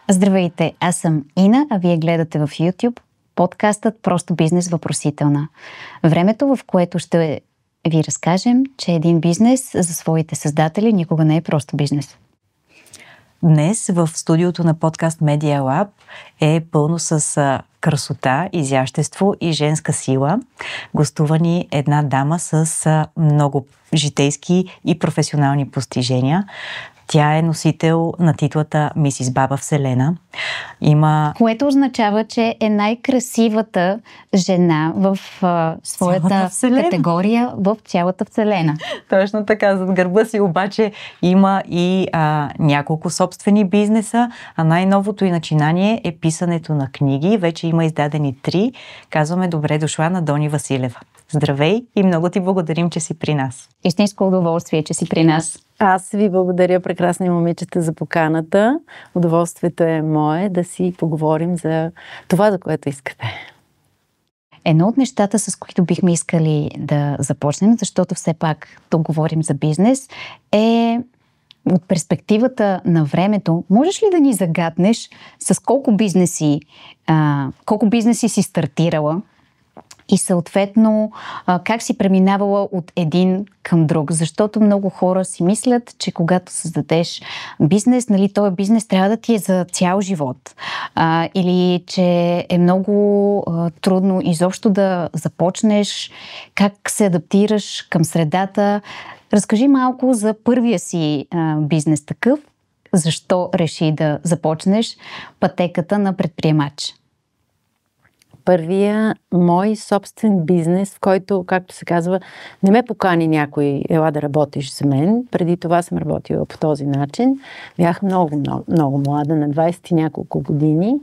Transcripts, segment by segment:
Здравейте, аз съм Ина, а вие гледате в YouTube подкастът Просто бизнес въпросителна. Времето, в което ще ви разкажем, че един бизнес за своите създатели никога не е просто бизнес. Днес в студиото на подкаст Media Lab е пълно с красота, изящество и женска сила. Гостува ни една дама с много житейски и професионални постижения. Тя е носител на титлата Мисис Баба Вселена. Което означава, че е най-красивата жена в своята категория в цялата Вселена. Точно така. Зад гърба си обаче има и няколко собствени бизнеса, а най-новото и начинание е писането на книги. Вече има издадени 3. Казваме добре дошла на Дони Василева. Здравей и много ти благодарим, че си при нас. Истинско удоволствие, че си при нас. Аз ви благодаря, прекрасни момичета, за поканата. Удоволствието е мое да си поговорим за това, за което искате. Едно от нещата, с които бихме искали да започнем, защото все пак тук говорим за бизнес, е от перспективата на времето. Можеш ли да ни загаднеш с колко бизнеси си стартирала? И съответно, как си преминавала от един към друг? Защото много хора си мислят, че когато създадеш бизнес, този бизнес трябва да ти е за цял живот. Или че е много трудно изобщо да започнеш, как се адаптираш към средата. Разкажи малко за първия си бизнес такъв. Защо реши да започнеш пътеката на предприемач? Първия мой собствен бизнес, в който, както се казва, не ме покани някой ела да работиш за мен. Преди това съм работила по този начин. Бях много млада, на 20 и няколко години.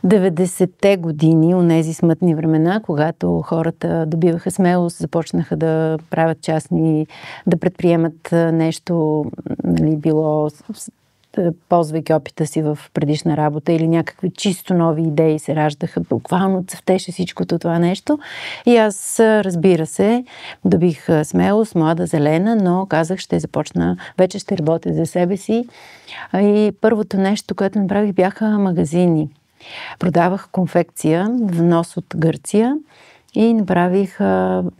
90-те години, онези смътни времена, когато хората добиваха смелост, започнаха да правят частни, да предприемат нещо, било ползвайки опита си в предишна работа или някакви чисто нови идеи се раждаха, буквално цъфтеше всичкото това нещо. И аз, разбира се, добих смелост, млада, зелена, но казах, вече ще работя за себе си. И първото нещо, което направих, бяха магазини. Продавах конфекция, внос от Гърция. И направих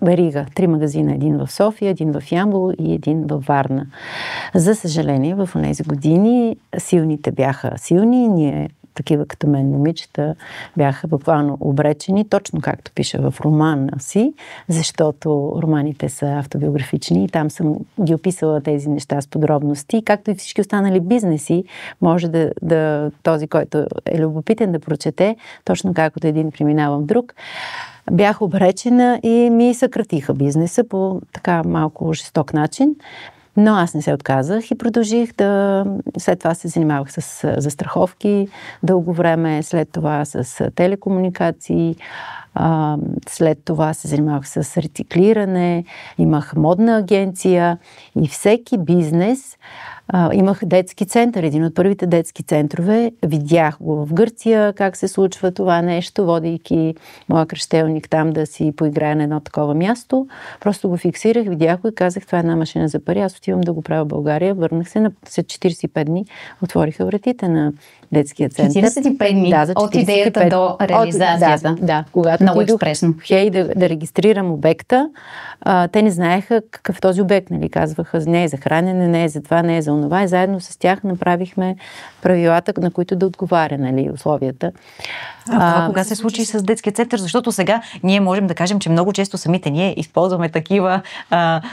верига. 3 магазина. Един в София, един в Ямбол и един във Варна. За съжаление, в тези години силните бяха силни. Ние, такива като мен момичета, бяха буквално обречени, точно както пиша в романа си, защото романите са автобиографични и там съм ги описала тези неща с подробности. Както и всички останали бизнеси, може да този, който е любопитен, да прочете точно как от един преминавам в друг. Бях обречена и ми съкратиха бизнеса по така малко жесток начин, но аз не се отказах и продължих след това се занимавах с застраховки дълго време, след това с телекомуникации, след това се занимавах с рециклиране, имах модна агенция и всеки бизнес. Имах детски център, един от първите детски центрове. Видях го в Гърция, как се случва това нещо, водейки моя кръщелник там да си поиграе на едно такова място. Просто го фиксирах, видях го и казах, това е една машина за пари, аз отивам да го правя в България. Върнах се, след 45 дни отвориха вратите на детския център. 45 дни? Да, от идеята до реализацията. Да, когато много експресно. В Хей да регистрирам обекта, те не знаеха какъв този обект, казваха, не е за хранене, не е за това, не е за онова. И заедно с тях направихме правилата, на които да отговаря, условията. Това кога се случи с детския център? Защото сега ние можем да кажем, че много често самите ние използваме такива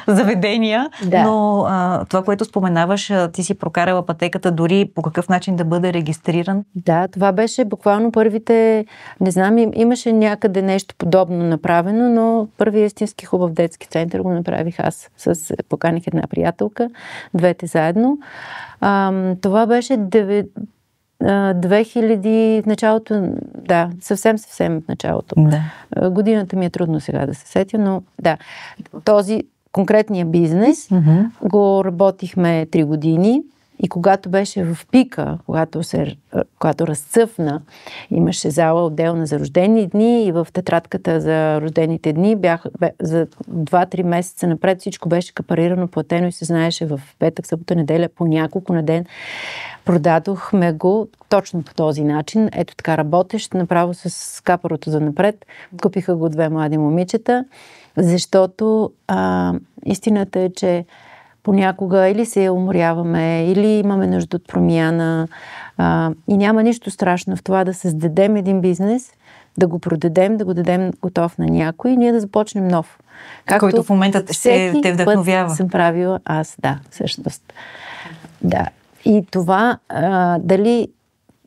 заведения, но това, което споменаваш, ти си прокарала пътеката дори по какъв начин да бъде регистриран? Да, това беше буквално първите, не знам, имаше някъде нещо подобно направено, но първият истински хубав детски център го направих аз. Поканих една приятелка, двете заедно. Това беше 2000 в началото, съвсем в началото. Да. Годината ми е трудно сега да се сетя, но този конкретния бизнес го работихме 3 години. И когато беше в пика, когато разцъфна, имаше зала отделна за рождени дни и в тетрадката за рождените дни за 2-3 месеца напред всичко беше капарирано, платено и се знаеше в петък, събота, неделя, по няколко на ден. Продадохме го точно по този начин. Ето така работещ, направо с капарото за напред. Купиха го 2 млади момичета, защото истината е, че понякога или се уморяваме, или имаме нужда от промяна. И няма нищо страшно в това да създадем един бизнес, да го продадем, да го дадем готов на някой и ние да започнем нов. Който в момента те вдъхновява. Съм правила аз, да, всъщност. Да. И това дали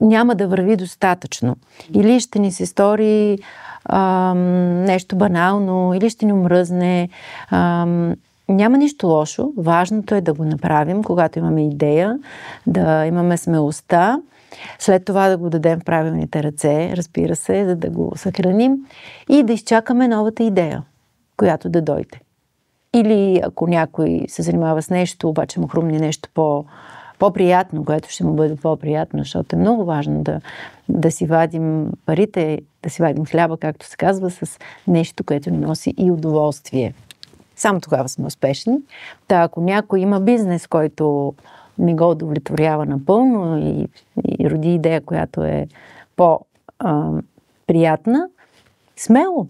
няма да върви достатъчно. Или ще ни се стори нещо банално, или ще ни омръзне. Няма нищо лошо. Важното е да го направим, когато имаме идея, да имаме смелостта, след това да го дадем в правилните ръце, разбира се, за да го съхраним и да изчакаме новата идея, която да дойде. Или ако някой се занимава с нещо, обаче му хрумне нещо по-приятно, което ще му бъде по-приятно, защото е много важно да си вадим парите, да си вадим хляба, както се казва, с нещо, което ни носи и удоволствие. Само тогава сме успешни. Ако някой има бизнес, който не го удовлетворява напълно и роди идея, която е по-приятна, смело.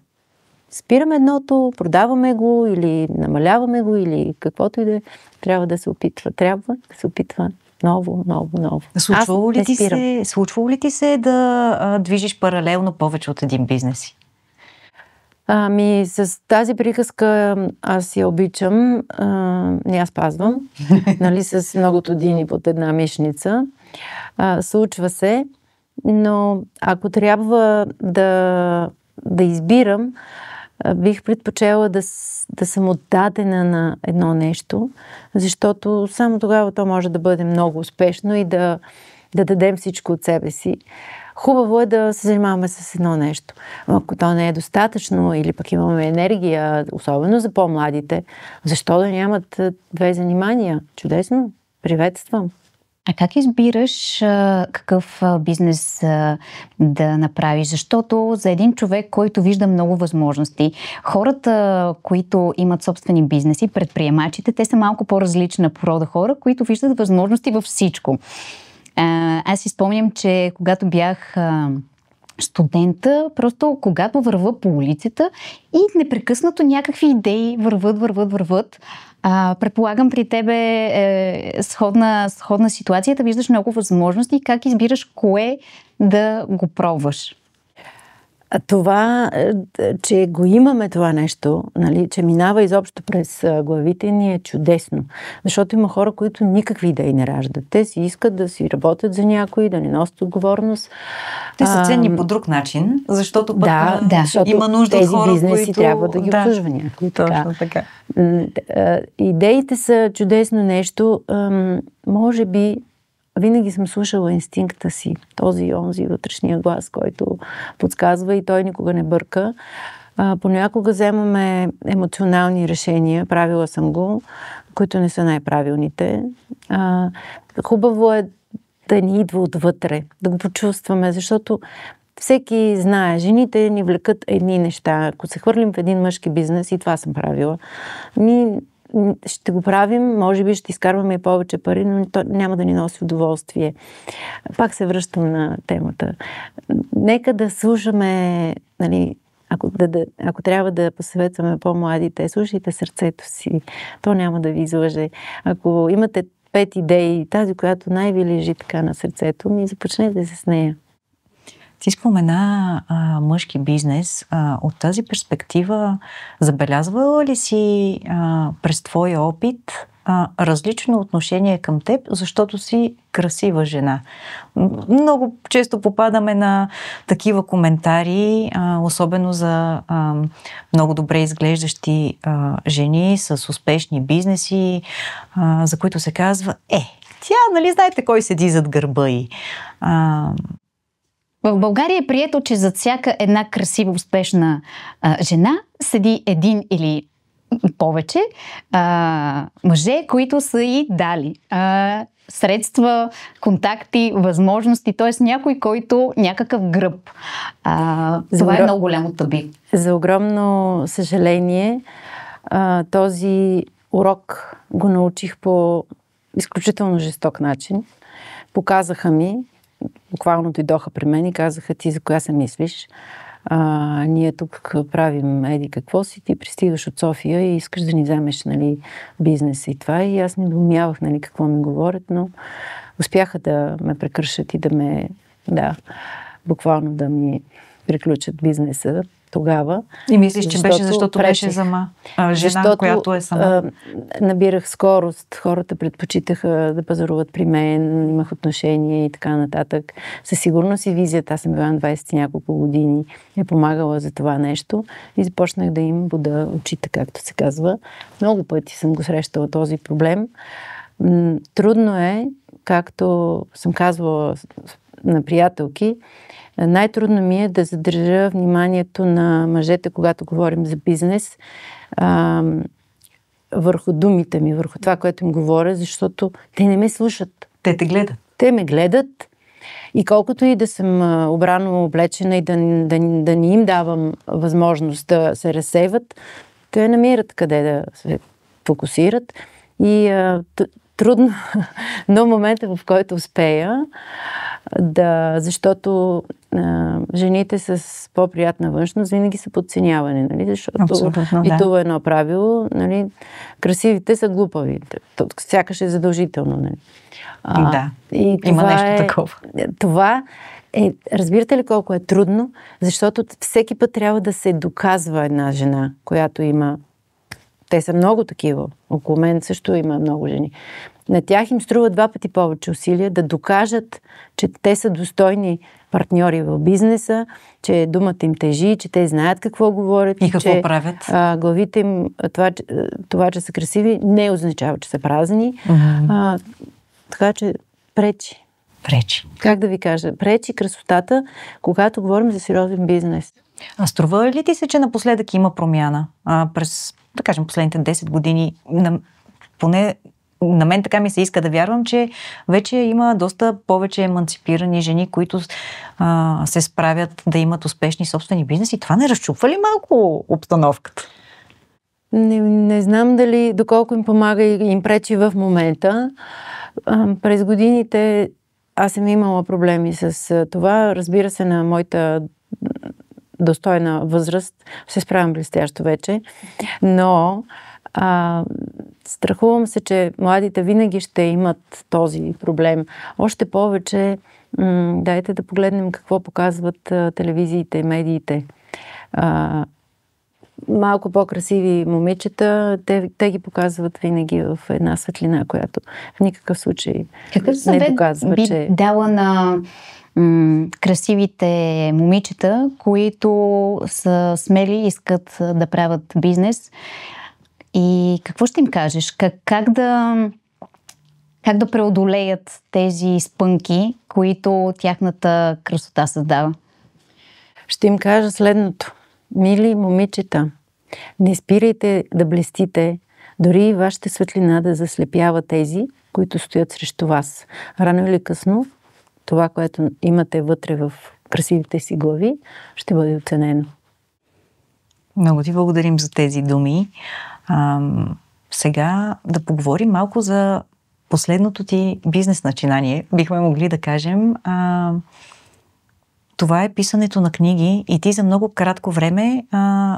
Спираме едното, продаваме го или намаляваме го или каквото и да е. Трябва да се опитва. Трябва да се опитва ново. Случвало ли ти се да движиш паралелно повече от един бизнес? С тази приказка аз я обичам, не я спазвам, нали, с многото дини под една мишница. Случва се, но ако трябва да избирам, бих предпочела да съм отдадена на едно нещо, защото само тогава то може да бъде много успешно и да дадем всичко от себе си. Хубаво е да се занимаваме с едно нещо. Ако то не е достатъчно или пък имаме енергия, особено за по-младите, защо да нямат 2 занимания? Чудесно! Приветствам! А как избираш какъв бизнес да направиш? Защото за един човек, който вижда много възможности, хората, които имат собствени бизнеси, предприемачите, те са малко по-различна порода хора, които виждат възможности във всичко. Аз си спомням, че когато бях студента, просто когато върва по улицата и непрекъснато някакви идеи върват. Предполагам при тебе сходна ситуацията, виждаш много възможности. Как избираш кое да го пробваш? Това, че го имаме това нещо, нали, че минава изобщо през главите ни е чудесно. Защото има хора, които никакви идеи не раждат. Те си искат да си работят за някой, да не носят отговорност. Те са ценни по друг начин, защото има нужда от хора, тези бизнеси трябва да ги обслужва някой. Точно така. Идеите са чудесно нещо. Може би винаги съм слушала инстинкта си, този вътрешния глас, който подсказва и той никога не бърка. Понякога вземаме емоционални решения, правила съм го, които не са най-правилните. Хубаво е да ни идва отвътре, да го почувстваме, защото всеки знае, жените ни влекат едни неща. Ако се хвърлим в един мъжки бизнес, и това съм правила, ще го правим, може би ще изкарваме и повече пари, но то няма да ни носи удоволствие. Пак се връщам на темата. Нека да слушаме, нали, ако трябва да посъветваме по-младите, слушайте сърцето си. То няма да ви излъже. Ако имате 5 идеи, тази, която най-ви лежи така на сърцето, започнете с нея. Ти спомена мъжки бизнес. От тази перспектива забелязвала ли си през твоя опит различно отношение към теб, защото си красива жена? Много често попадаме на такива коментари, особено за много добре изглеждащи жени с успешни бизнеси, за които се казва, тя, нали знаете кой седи зад гърба й? В България е прието, че зад всяка една красива, успешна жена седи един или повече мъже, които са и дали средства, контакти, възможности, т.е. някой, който някакъв гръб. Това е много голямо таби. За огромно съжаление, този урок го научих по изключително жесток начин. Показаха ми, буквално дойдоха при мен и казаха: ти за коя се мислиш? Ние тук правим еди какво си, ти пристигаш от София и искаш да ни вземеш, нали, бизнеса и това. И аз недоумявах, нали, какво ми говорят, но успяха да ме прекършат и буквално да ми приключат бизнеса тогава. И мислиш, че беше защото беше жена, която е сама? Набирах скорост, хората предпочитаха да пазаруват при мен, имах отношения и така нататък. Със сигурност и визията, аз съм била на 20 няколко години, е помагала за това нещо и започнах да им буда очите, както се казва. Много пъти съм го срещала този проблем. Трудно е, както съм казвала на приятелки, най-трудно ми е да задържа вниманието на мъжете, когато говорим за бизнес, върху думите ми, върху това, което им говоря, защото те не ме слушат. Те те гледат. Те ме гледат и колкото и да съм обрано облечена и да не им давам възможност да се разсейват, те намират къде да се фокусират и трудно, но момента, в който успея, защото жените с по-приятна външност винаги са подценявани, нали? Защото битува едно правило, нали? Красивите са глупави. Сякаш е задължително, нали? И има нещо такова. Това е, разбирате ли колко е трудно, защото всеки път трябва да се доказва една жена, която има. Те са много такива. Около мен също има много жени. На тях им струва 2 пъти повече усилия да докажат, че те са достойни партньори в бизнеса, че думата им тежи, че те знаят какво говорят. И какво правят. Главите им, това, че са красиви, не означава, че са празни. Mm-hmm. Така че пречи. Как да ви кажа? Пречи красотата, когато говорим за сериозен бизнес. А струва ли ти се, че напоследък има промяна? През, да кажем, последните 10 години, поне на мен така ми се иска да вярвам, че вече има доста повече еманципирани жени, които се справят да имат успешни собствени бизнеси. Това не разчупва ли малко обстановката? Не знам доколко им помага и им пречи в момента. През годините аз съм имала проблеми с това. Разбира се, на моята достойна възраст се справям блестящо вече, но страхувам се, че младите винаги ще имат този проблем. Още повече, дайте да погледнем какво показват телевизиите и медиите. Малко по-красиви момичета, те ги показват винаги в една светлина, която в никакъв случай не доказва, би дала на красивите момичета, които са смели и искат да правят бизнес? И какво ще им кажеш? Как да преодолеят тези спънки, които тяхната красота създава? Ще им кажа следното. Мили момичета, не спирайте да блестите, дори и вашата светлина да заслепява тези, които стоят срещу вас. Рано или късно това, което имате вътре в красивите си глави, ще бъде оценено. Много ти благодарим за тези думи. Сега да поговорим малко за последното ти бизнес начинание. Бихме могли да кажем. Това е писането на книги и ти за много кратко време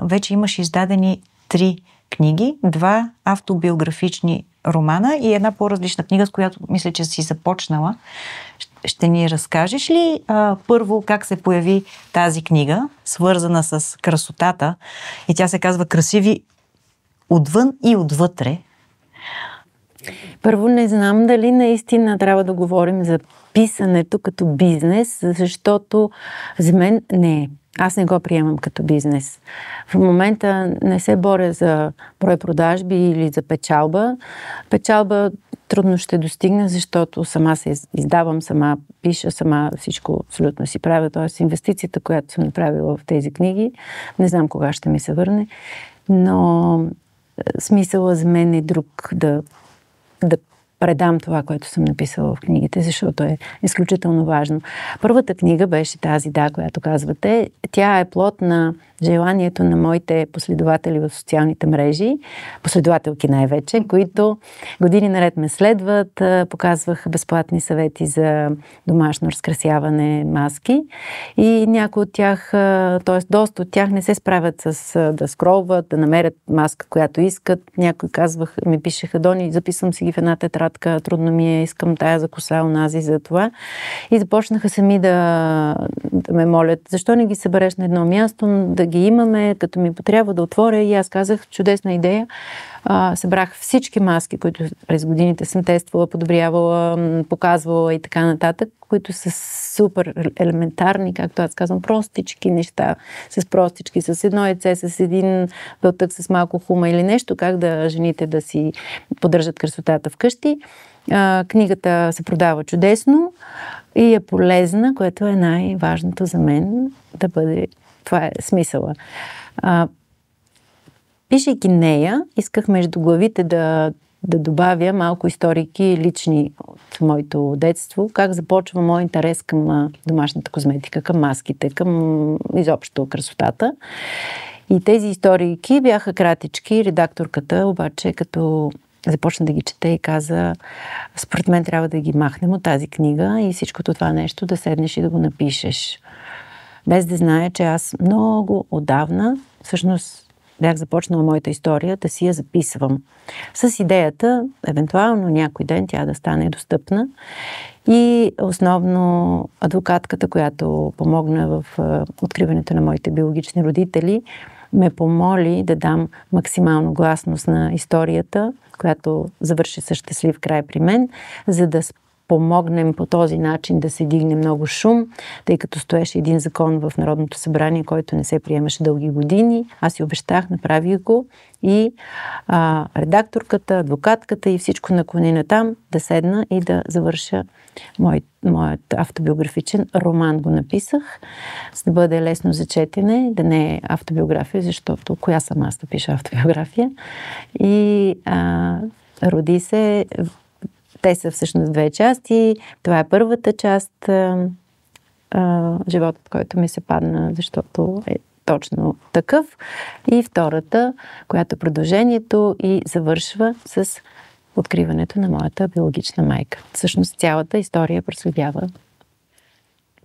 вече имаш издадени 3 книги, 2 автобиографични романа и една по-различна книга, с която мисля, че си започнала. Ще ни разкажеш ли първо как се появи тази книга, свързана с красотата, и тя се казва "Красиви отвън и отвътре"? Първо, не знам дали наистина трябва да говорим за писането като бизнес, защото за мен не е. Аз не го приемам като бизнес. В момента не се боря за брой продажби или за печалба. Печалба трудно ще достигна, защото сама се издавам, сама пиша, сама всичко абсолютно си правя. Тоест инвестицията, която съм направила в тези книги, не знам кога ще ми се върне. Но смисъла за мен е друг да предам това, което съм написала в книгите, защото е изключително важно. Първата книга беше тази, която казвате. Тя е плод на желанието на моите последователи в социалните мрежи, последователки най-вече, които години наред ме следват, показваха безплатни съвети за домашно разкрасяване, маски и някои от тях, т.е. доста от тях не се справят с да скролват, да намерят маска, която искат. Някои ми пишеха: Дони, записвам си ги в една тетрадка, трудно ми е, искам тая за коса, онази за това. И започнаха сами да ме молят: защо не ги събереш на едно място, да ги имаме, като ми потрябва да отворя. И аз казах: чудесна идея. Събрах всички маски, които през годините съм тествала, подобрявала, показвала и така нататък, които са супер елементарни, както аз казвам, простички неща, с едно яйце, с един белтък, с малко хума или нещо, как да жените да си поддържат красотата вкъщи. Книгата се продава чудесно и е полезна, което е най-важното за мен да бъде. Това е смисъла. Пишейки нея, исках между главите да добавя малко историки лични от моето детство, как започва моят интерес към домашната козметика, към маските, към изобщо красотата. И тези историки бяха кратички. Редакторката обаче, като започна да ги чете и каза: според мен трябва да ги махнем от тази книга и всичкото това нещо да седнеш и да го напишеш. Без да зная, че аз много отдавна, всъщност бях започнала моята история да си я записвам. С идеята, евентуално някой ден тя да стане достъпна. И основно адвокатката, която помогна в откриването на моите биологични родители, ме помоли да дам максимално гласност на историята, която завърши със щастлив край при мен, за да помогнем по този начин да се дигне много шум, тъй като стоеше един закон в Народното събрание, който не се приемаше дълги години. Аз си обещах, направих го и редакторката, адвокатката и всичко наклонено там да седна и да завърша моят автобиографичен роман. Го написах, за да бъде лесно за четене, да не е автобиография, защото коя съм аз да пиша автобиография. И роди се. Те са всъщност две части. Това е първата част, животът, който ми се падна, защото е точно такъв. И втората, която е продължението и завършва с откриването на моята биологична майка. Всъщност цялата история проследява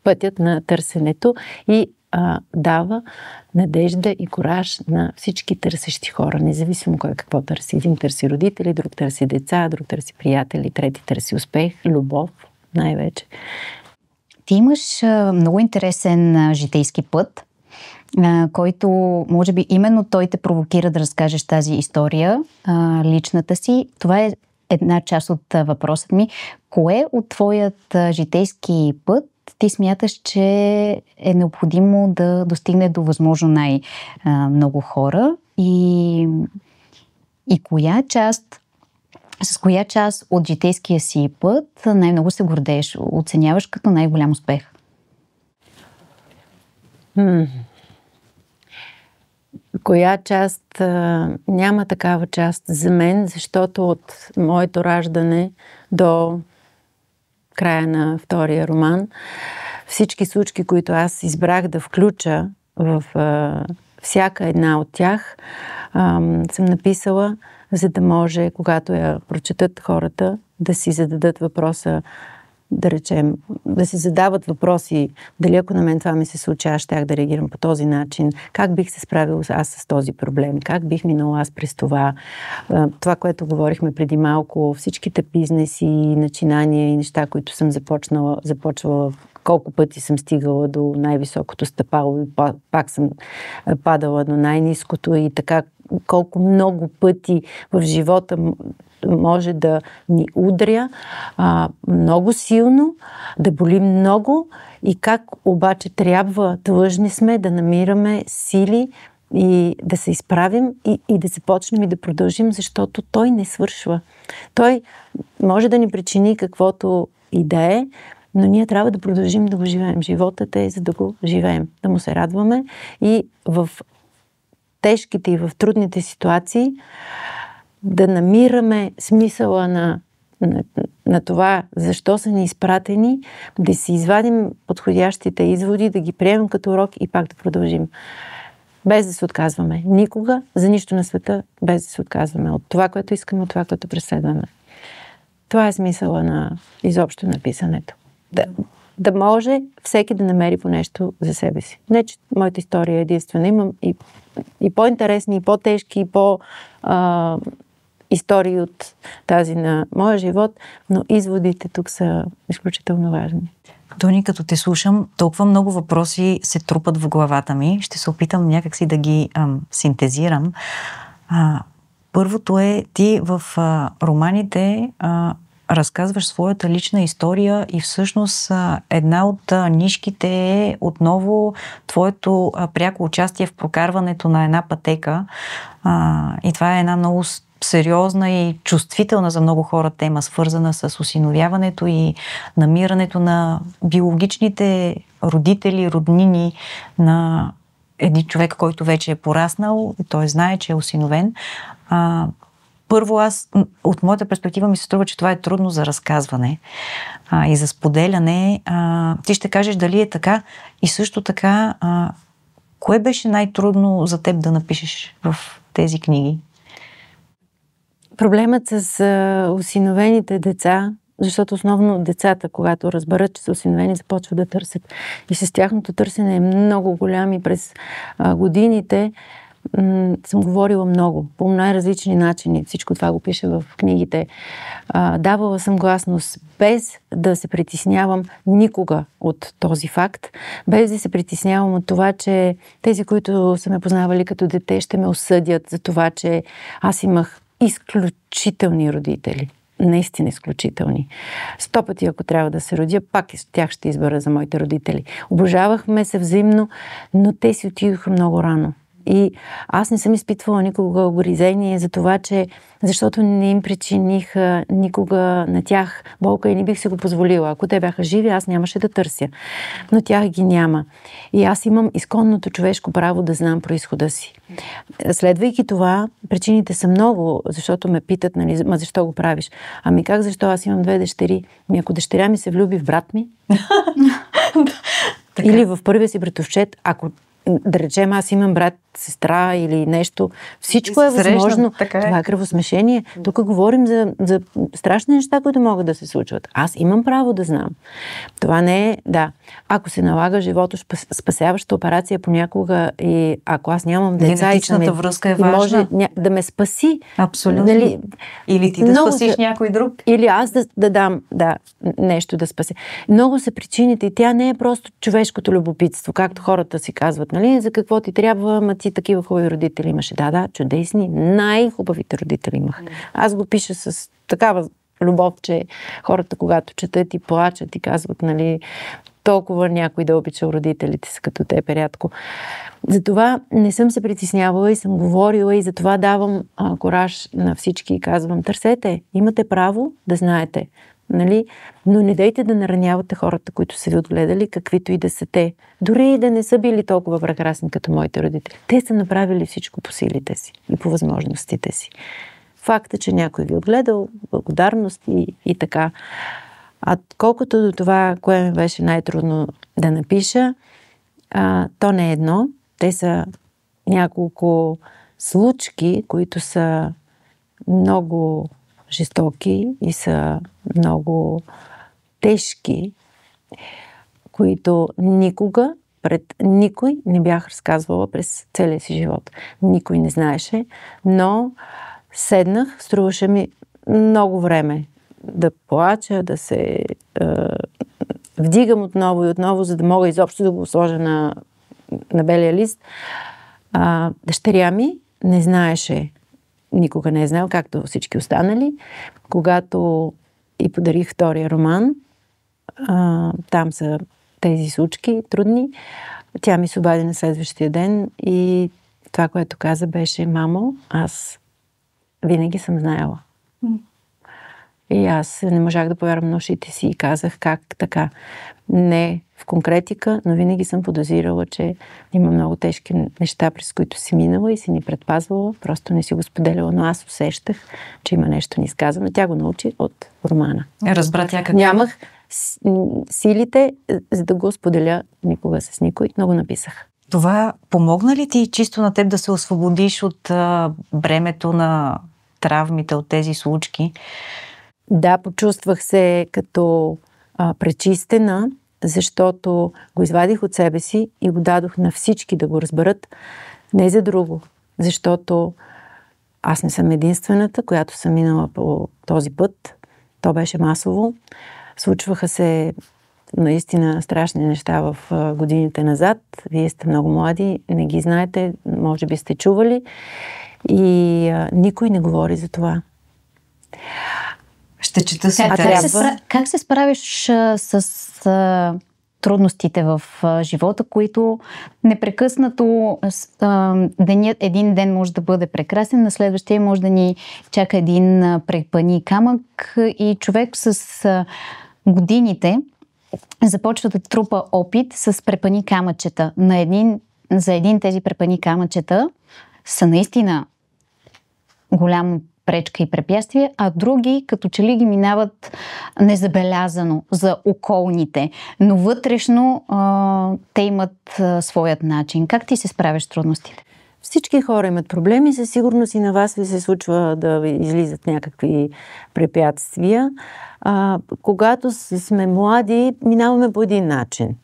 пътят на търсенето и дава надежда и кураж на всички търсещи хора, независимо кой какво търси. Един търси родители, друг търси деца, друг търси приятели, трети търси успех, любов най-вече. Ти имаш много интересен житейски път, който може би именно той те провокира да разкажеш тази история, личната си. Това е една част от въпросът ми. Кое от твоят житейски път ти смяташ, че е необходимо да достигне до възможно най-много хора и с коя част от житейския си път най-много се гордееш, оценяваш като най-голям успех? Коя част? Няма такава част за мен, защото от моето раждане до края на втория роман, всички случки, които аз избрах да включа в всяка една от тях, съм написала, за да може, когато я прочетат хората, да си зададат въпроса, да речем, да си задават въпроси, дали ако на мен това ми се случи, аз щях да реагирам по този начин, как бих се справила аз с този проблем, как бих минала аз през това. Това, което говорихме преди малко, всичките бизнеси, начинания и неща, които съм започвала, колко пъти съм стигала до най-високото стъпало и пак съм падала до най-ниското и така колко много пъти в живота може да ни удря много силно, да боли много и как обаче длъжни сме да намираме сили и да се изправим и да започнем и да продължим, защото той не свършва. Той може да ни причини каквото и да е, но ние трябва да продължим да го живеем. Животът е за да го живеем, да му се радваме и в тежките и в трудните ситуации да намираме смисъла на това, защо са ни изпратени, да си извадим подходящите изводи, да ги приемем като урок и пак да продължим. Без да се отказваме. Никога, за нищо на света, без да се отказваме от това, което искаме, от това, което преследваме. Това е смисъла на изобщо на писането. Да може всеки да намери по нещо за себе си. Не, че моята история е единствена. Имам и по-интересни, и по-тежки, и истории от тази на моя живот, но изводите тук са изключително важни. Тони, като те слушам, толкова много въпроси се трупат в главата ми. Ще се опитам някакси да ги синтезирам. Първото е, ти в романите разказваш своята лична история и всъщност една от нишките е отново твоето пряко участие в прокарването на една пътека. И това е една много сериозна и чувствителна за много хора тема, свързана с осиновяването и намирането на биологичните родители, роднини на един човек, който вече е пораснал и той знае, че е осиновен. Първо, от моята перспектива ми се струва, че това е трудно за разказване и за споделяне. Ти ще кажеш дали е така и също така, кое беше най-трудно за теб да напишеш в тези книги? Проблемът с осиновените деца, защото основно децата, когато разберат, че са осиновени, започват да търсят. И с тяхното търсене е много голям и през годините съм говорила много, по най-различни начини. Всичко това го пише в книгите. Давала съм гласност без да се притеснявам никога от този факт, без да се притеснявам от това, че тези, които са ме познавали като дете, ще ме осъдят за това, че аз имах изключителни родители. Наистина изключителни. 100 пъти, ако трябва да се родя, пак тях ще избера за моите родители. Обожавахме се взаимно, но те си отидоха много рано. И аз не съм изпитвала никога огризение за това, защото не им причиних никога на тях болка и не бих си го позволила. Ако те бяха живи, аз нямаше да търся. Но тях ги няма. И аз имам изконното човешко право да знам произхода си. Следвайки това, причините са много, защото ме питат, нали, защо го правиш? Ами как, защо? Аз имам 2 дъщери. Ако дъщеря ми се влюби в брат ми, или в първия си братовчет, ако да речем, аз имам брат, сестра или нещо. Всичко е възможно. Това е кръвосмешение. Тук говорим за страшни неща, които могат да се случват. Аз имам право да знам. Това не е, да. Ако се налага живото спасяваща операция понякога и ако аз нямам деца генетичната връзка е важна. Може да ме спаси. Абсолютно. Нали, или ти да спасиш някой друг. Или аз да дам нещо да спаси. Много са причините и тя не е просто човешкото любопитство, както хората си казват, нали, за какво ти трябва, ма ти такива хубави родители имаше. Да, чудесни, най-хубавите родители имах. Аз го пиша с такава любов, че хората, когато четат и плачат и казват, нали, толкова някой да обича родителите си като теб е рядко. Затова не съм се притеснявала и съм говорила и затова давам кораж на всички и казвам, търсете, имате право да знаете. Нали? Но не дайте да наранявате хората, които са ви отгледали, каквито и да са те. Дори и да не са били толкова прекрасни като моите родители. Те са направили всичко по силите си и по възможностите си. Факта, че някой ви е отгледал, благодарност и така. А колкото до това, кое ми беше най-трудно да напиша, то не е едно. Те са няколко случки, които са много жестоки и са много тежки, които никога пред никой не бях разказвала през целия си живот. Никой не знаеше, но седнах, струваше ми много време да плача, да се вдигам отново и отново, за да мога изобщо да го сложа на белия лист. Дъщеря ми не знаеше, никога не е знаел, както всички останали. Когато и подарих втория роман, там са тези случки трудни, тя ми се обади на следващия ден и това, което каза, беше: мамо, аз винаги съм знаела. И аз не можах да повярвам на ушите си и казах, как така? Не в конкретика, но винаги съм подозирала, че има много тежки неща, през които си минала и си ни предпазвала, просто не си го споделяла, но аз усещах, че има нещо неизказано. Тя го научи от романа. Разбра тя какво? Нямах силите, за да го споделя никога с никой, но го написах. Това помогна ли ти чисто на теб да се освободиш от бремето на травмите, от тези случки? Да, почувствах се като пречистена, защото го извадих от себе си и го дадох на всички да го разберат. Не за друго, защото аз не съм единствената, която съм минала по този път. То беше масово. Случваха се наистина страшни неща в годините назад. Вие сте много млади, не ги знаете, може би сте чували. И никой не говори за това. Ще чета света. Как се справиш с трудностите в живота, които непрекъснато един ден може да бъде прекрасен, на следващия може да ни чака един препъни камък и човек с годините започва да трупа опит с препъни камъчета. За един тези препъни камъчета са наистина голямо пречка и препятствия, а други като че ли ги минават незабелязано за околните, но вътрешно те имат своят начин. Как ти се справяш с трудностите? Всички хора имат проблеми, със сигурност и на вас ви се случва да ви излизат някакви препятствия. Когато сме млади, минаваме по един начин.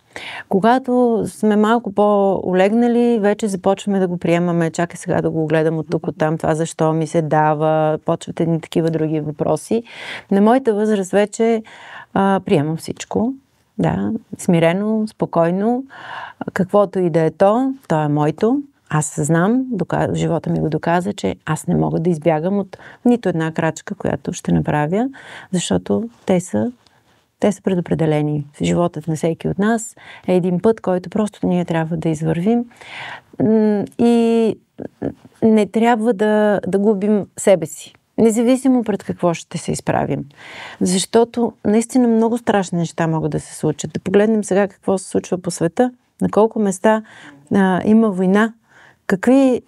Когато сме малко по-олегнали, вече започваме да го приемаме. Чакай сега да го гледам от тук, от там, това защо ми се дава. Почват едни такива други въпроси. На моята възраст вече приемам всичко. Да, смирено, спокойно. Каквото и да е то е моето. Аз знам, живота ми го доказа, че аз не мога да избягам от нито една крачка, която ще направя, защото те са предопределени. Животът на всеки от нас е един път, който просто ние трябва да извървим и не трябва да губим себе си. Независимо пред какво ще се изправим. Защото наистина много страшни неща могат да се случат. Да погледнем сега какво се случва по света, на колко места има война,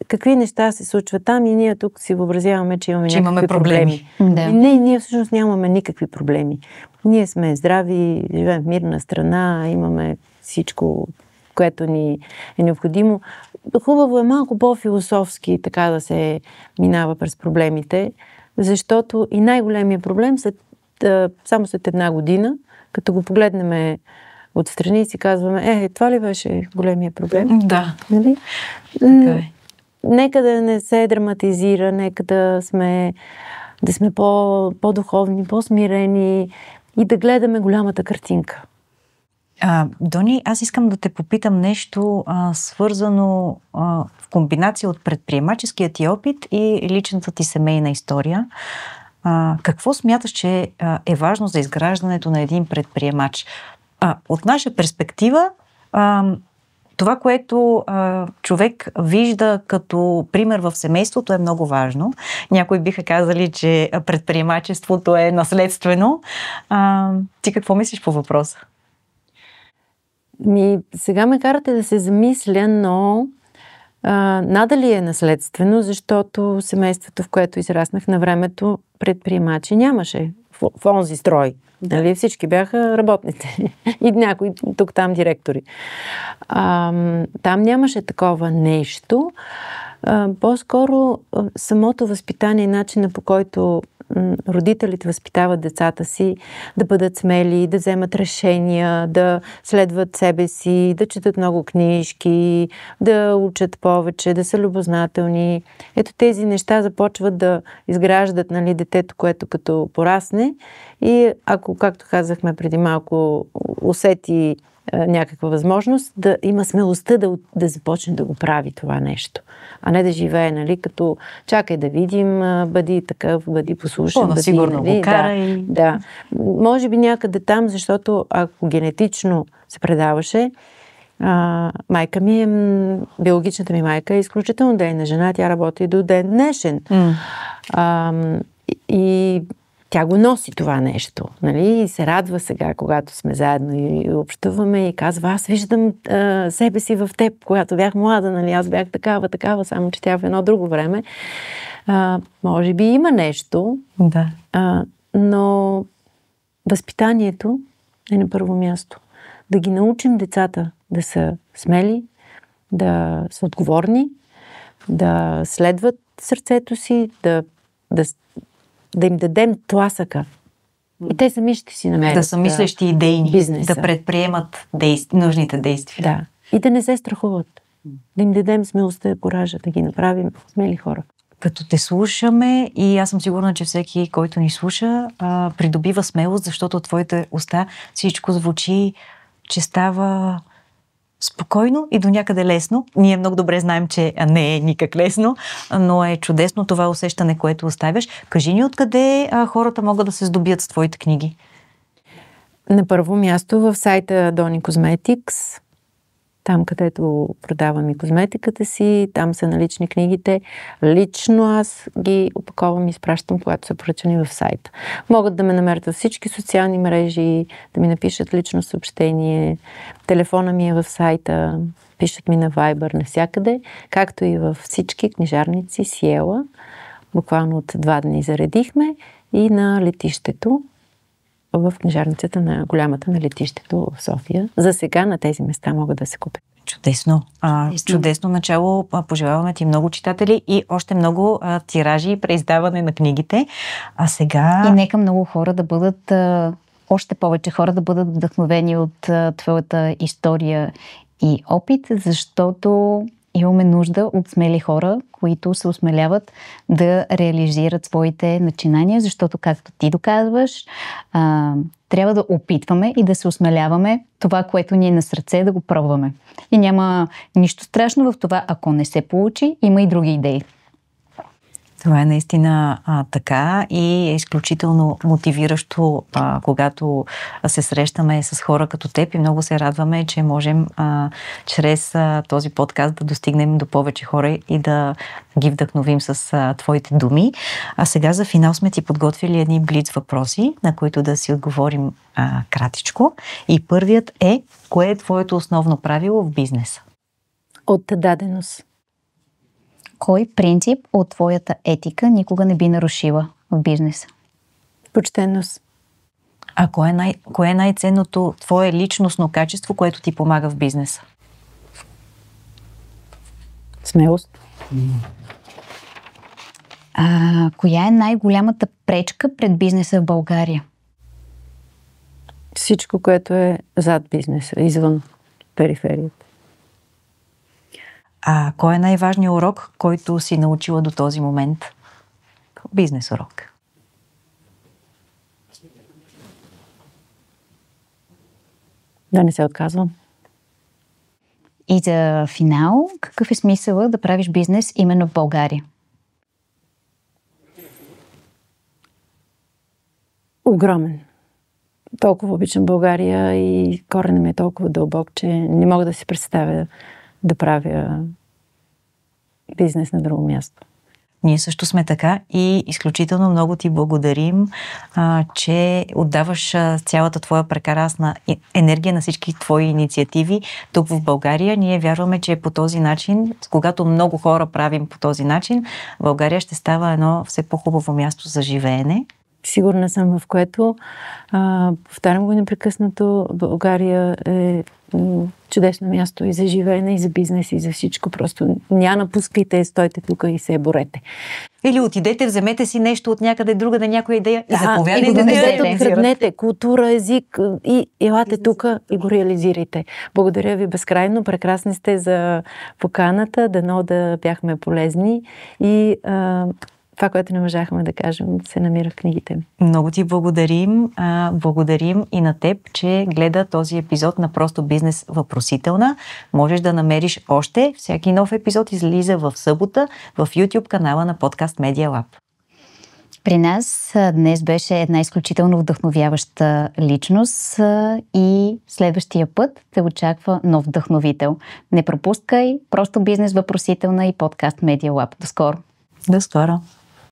какви неща се случват там и ние тук си въобразяваме, че имаме някакви проблеми. Да. Не, ние всъщност нямаме никакви проблеми. Ние сме здрави, живеем в мирна страна, имаме всичко, което ни е необходимо. Хубаво е малко по-философски така да се минава през проблемите, защото и най-големият проблем само след една година, като го погледнем отстрани и си казваме, това ли беше големия проблем? Да. Нали? Така е. Нека да не се драматизира, нека да сме по-духовни, по-смирени и да гледаме голямата картинка. Дони, аз искам да те попитам нещо свързано в комбинация от предприемаческия ти опит и личната ти семейна история. Какво смяташ, че е важно за изграждането на един предприемач? От наша перспектива, това, което човек вижда като пример в семейството, е много важно. Някои биха казали, че предприемачеството е наследствено. Ти какво мислиш по въпроса? Сега ме карате да се замисля, но надали е наследствено, защото семейството, в което израснах на времето, предприемачи нямаше в онзи строй. Нали? Всички бяха работници и някои тук-там директори. Там нямаше такова нещо. По-скоро самото възпитание, начина по който родителите възпитават децата си да бъдат смели, да вземат решения, да следват себе си, да четат много книжки, да учат повече, да са любознателни. Ето тези неща започват да изграждат, нали, детето, което като порасне и ако, както казахме преди малко, усети някаква възможност, да има смелостта да започне да го прави това нещо. А не да живее, нали, като чакай да видим, бъди такъв, бъди послушен. По-насигурно го карай. Да. Може би някъде там, защото ако генетично се предаваше, майка ми биологичната ми майка е изключително дейна жена, тя работи до ден днешен. И тя го носи това нещо, нали? И се радва сега, когато сме заедно и общуваме и казва, аз виждам себе си в теб, когато бях млада, нали? Аз бях такава, само че тя в едно друго време. Може би има нещо, да. Но възпитанието е на първо място. Да ги научим децата да са смели, да са отговорни, да следват сърцето си, да им дадем тласъка. И те сами ще си намерят. Да са мислещи идейни, бизнеса. да предприемат нужните действия. Да. И да не се страхуват. Да им дадем смелостта и коража, да ги направим смели хора. Като те слушаме, и аз съм сигурна, че всеки, който ни слуша, придобива смелост, защото от твоите уста всичко звучи, че става спокойно и до някъде лесно. Ние много добре знаем, че не е никак лесно, но е чудесно това усещане, което оставяш. Кажи ни откъде хората могат да се здобият с твоите книги. На първо място в сайта Doni Cosmetics, там където продавам и козметиката си, там са налични книгите. Лично аз ги опаковам и изпращам, когато са поръчани в сайта. Могат да ме намерят във всички социални мрежи, да ми напишат лично съобщение. Телефона ми е в сайта, пишат ми на Viber навсякъде, както и във всички книжарници Сиела. Буквално от 2 дни заредихме и на летището, в книжарницата на голямата на летището в София. За сега на тези места могат да се купят. Чудесно. Чудесно начало. Пожелаваме ти много читатели и още много тиражи и преиздаване на книгите. А сега... И нека много хора да бъдат, още повече хора да бъдат вдъхновени от твоята история и опит, защото имаме нужда от смели хора, които се осмеляват да реализират своите начинания, защото, както ти доказваш, трябва да опитваме и да се осмеляваме това, което ни е на сърце, да го пробваме. И няма нищо страшно в това, ако не се получи, има и други идеи. Това е наистина така и е изключително мотивиращо, когато се срещаме с хора като теб, и много се радваме, че можем чрез този подкаст да достигнем до повече хора и да ги вдъхновим с твоите думи. А сега за финал сме ти подготвили едни блиц въпроси, на които да си отговорим кратичко. И първият е: кое е твоето основно правило в бизнеса? Отдаденост. Кой принцип от твоята етика никога не би нарушила в бизнеса? Почтеност. А кое е най-ценното твое личностно качество, което ти помага в бизнеса? Смелост. Коя е най-голямата пречка пред бизнеса в България? Всичко, което е зад бизнеса, извън периферията. А кой е най-важният урок, който си научила до този момент? Бизнес урок. Да не се отказвам. И за финал, какъв е смисълът да правиш бизнес именно в България? Огромен. Толкова обичам България и коренът ми е толкова дълбок, че не мога да си представя да правя бизнес на друго място. Ние също сме така и изключително много ти благодарим, че отдаваш цялата твоя прекрасна енергия на всички твои инициативи тук в България. Ние вярваме, че по този начин, когато много хора правим по този начин, България ще става едно все по-хубаво място за живеене. Сигурна съм, в което повтарям го непрекъснато. България е чудесно място и за живеене, и за бизнес, и за всичко. Просто напускайте, стойте тук и се борете. Или отидете, вземете си нещо от някъде друга, да някоя идея и заповядайте да да я реализирате. Култура, език и елате тук и го реализирайте. Благодаря ви безкрайно. Прекрасни сте за поканата. Дано да бяхме полезни и това, което не можахме да кажем, се намира в книгите ми. Много ти благодарим. Благодарим и на теб, че гледа този епизод на Просто бизнес въпросителна. Можеш да намериш още. Всяки нов епизод излиза в събота в YouTube канала на Podcast Media Lab. При нас днес беше една изключително вдъхновяваща личност и следващия път те очаква нов вдъхновител. Не пропускай Просто бизнес въпросителна и Podcast Media Lab. До скоро! До скоро!